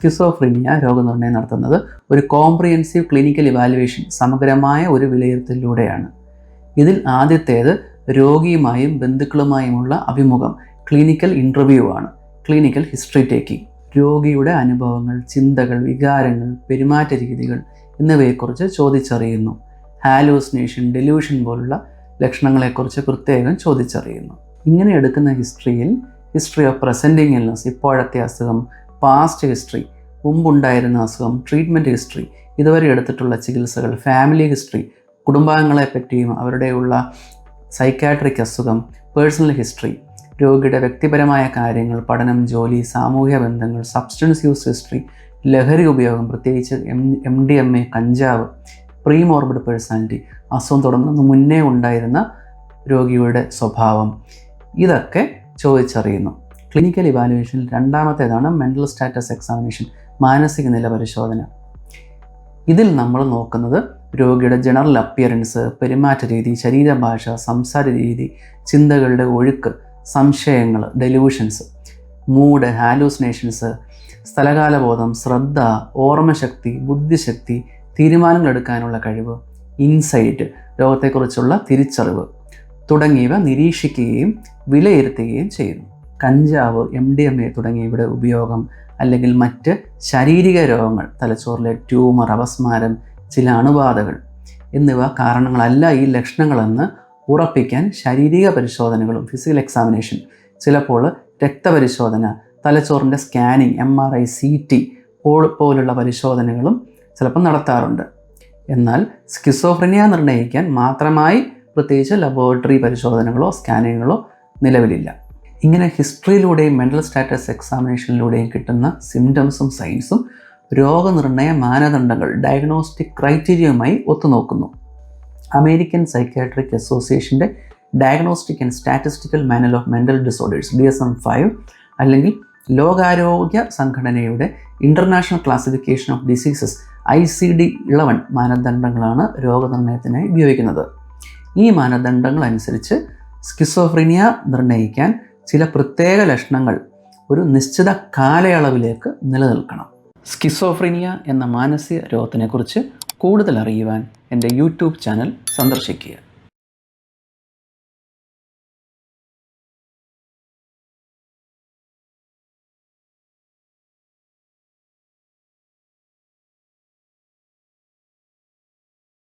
Schizophrenia രോഗനിർണയം നടത്തുന്നത് ഒരു കോംപ്രിഹെൻസീവ് ക്ലിനിക്കൽ ഇവാലുവേഷൻ, സമഗ്രമായ ഒരു വിലയിരുത്തലിലൂടെയാണ്. ഇതിൽ ആദ്യത്തേത് രോഗിയുമായും ബന്ധുക്കളുമായുമുള്ള അഭിമുഖം, ക്ലിനിക്കൽ ഇൻ്റർവ്യൂ ആണ്. ക്ലിനിക്കൽ ഹിസ്റ്ററി ടേക്കിംഗ്, രോഗിയുടെ അനുഭവങ്ങൾ, ചിന്തകൾ, വികാരങ്ങൾ, പെരുമാറ്റ രീതികൾ എന്നിവയെക്കുറിച്ച് ചോദിച്ചറിയുന്നു. ഹാലൂസിനേഷൻ, ഡെലൂഷൻ പോലുള്ള ലക്ഷണങ്ങളെക്കുറിച്ച് പ്രത്യേകം ചോദിച്ചറിയുന്നു. ഇങ്ങനെ എടുക്കുന്ന ഹിസ്റ്ററിയിൽ ഹിസ്റ്ററി ഓഫ് പ്രസൻറ്റിംഗ് ഇൽനസ്, ഇപ്പോഴത്തെ അസുഖം, പാസ്റ്റ് ഹിസ്റ്ററി, മുമ്പുണ്ടായിരുന്ന അസുഖം, ട്രീറ്റ്മെൻറ്റ് ഹിസ്റ്ററി, ഇതുവരെ എടുത്തിട്ടുള്ള ചികിത്സകൾ, ഫാമിലി ഹിസ്റ്ററി, കുടുംബാംഗങ്ങളെ പറ്റിയും അവരുടെയുള്ള സൈക്കാട്രിക് അസുഖം, പേഴ്സണൽ ഹിസ്റ്ററി, രോഗിയുടെ വ്യക്തിപരമായ കാര്യങ്ങൾ, പഠനം, ജോലി, സാമൂഹ്യ ബന്ധങ്ങൾ, സബ്സ്റ്റൻസ് യൂസ് ഹിസ്റ്ററി, ലഹരി ഉപയോഗം, പ്രത്യേകിച്ച് MDMA, കഞ്ചാവ്, പ്രീമോർബിഡ് പേഴ്സണാലിറ്റി, അസുഖം തുടങ്ങുന്നതിന് മുന്നേ ഉണ്ടായിരുന്ന രോഗിയുടെ സ്വഭാവം, ഇതൊക്കെ ചോദിച്ചറിയുന്നു. ക്ലിനിക്കൽ ഇവാലുവേഷനിൽ രണ്ടാമത്തേതാണ് മെൻ്റൽ സ്റ്റാറ്റസ് എക്സാമിനേഷൻ, മാനസിക നില പരിശോധന. ഇതിൽ നമ്മൾ നോക്കുന്നത് രോഗിയുടെ ജനറൽ അപ്പിയറൻസ്, പെരുമാറ്റ രീതി, ശരീരഭാഷ, സംസാര രീതി, ചിന്തകളുടെ ഒഴുക്ക്, സംശയങ്ങൾ, ഡെലൂഷൻസ്, മൂഡ്, ഹാലൂസിനേഷൻസ്, സ്ഥലകാലബോധം, ശ്രദ്ധ, ഓർമ്മശക്തി, ബുദ്ധിശക്തി, തീരുമാനങ്ങൾ എടുക്കാനുള്ള കഴിവ്, ഇൻസൈറ്റ്, രോഗത്തെക്കുറിച്ചുള്ള തിരിച്ചറിവ് തുടങ്ങിയവ നിരീക്ഷിക്കുകയും വിലയിരുത്തുകയും ചെയ്യുന്നു. കഞ്ചാവ്, MDMA തുടങ്ങിയവയുടെ ഉപയോഗം അല്ലെങ്കിൽ മറ്റ് ശാരീരിക രോഗങ്ങൾ, തലച്ചോറിലെ ട്യൂമർ, അപസ്മാരം, ചില അണുബാധകൾ എന്നിവ കാരണങ്ങളല്ല ഈ ലക്ഷണങ്ങളെന്ന് ഉറപ്പിക്കാൻ ശാരീരിക പരിശോധനകളും, ഫിസിക്കൽ എക്സാമിനേഷൻ, ചിലപ്പോൾ രക്തപരിശോധന, തലച്ചോറിൻ്റെ സ്കാനിങ്, MRI, CT പോലുള്ള പരിശോധനകളും ചിലപ്പോൾ നടത്താറുണ്ട്. എന്നാൽ സ്കിസോഫ്രീനിയ നിർണ്ണയിക്കാൻ മാത്രമായി പ്രത്യേകിച്ച് ലബോറട്ടറി പരിശോധനകളോ സ്കാനിങ്ങുകളോ നിലവിലില്ല. ഇങ്ങനെ ഹിസ്റ്ററിയിലൂടെയും മെൻ്റൽ സ്റ്റാറ്റസ് എക്സാമിനേഷനിലൂടെയും കിട്ടുന്ന സിംറ്റംസും സൈൻസും രോഗനിർണയ മാനദണ്ഡങ്ങൾ, ഡയഗ്നോസ്റ്റിക് ക്രൈറ്റീരിയയുമായി ഒത്തുനോക്കുന്നു. അമേരിക്കൻ സൈക്യാട്രിക് അസോസിയേഷൻ്റെ diagnostic and statistical manual of mental disorders DSM-5 അല്ലെങ്കിൽ ലോകാരോഗ്യ സംഘടനയുടെ international classification of diseases ICD-11 മാനദണ്ഡങ്ങളാണ് രോഗനിർണയത്തിനായി ഉപയോഗിക്കുന്നത്. ഈ മാനദണ്ഡങ്ങൾ അനുസരിച്ച് സ്കിസോഫ്രീനിയ നിർണ്ണയിക്കാൻ ചില പ്രത്യേക ലക്ഷണങ്ങൾ ഒരു നിശ്ചിത കാലയളവിലേക്ക് നിലനിൽക്കണം. സ്കിസോഫ്രീനിയ എന്ന മാനസിക രോഗത്തിനെക്കുറിച്ച് കൂടുതൽ അറിയുവാൻ എൻ്റെ YouTube ചാനൽ സന്ദർശിക്കുക.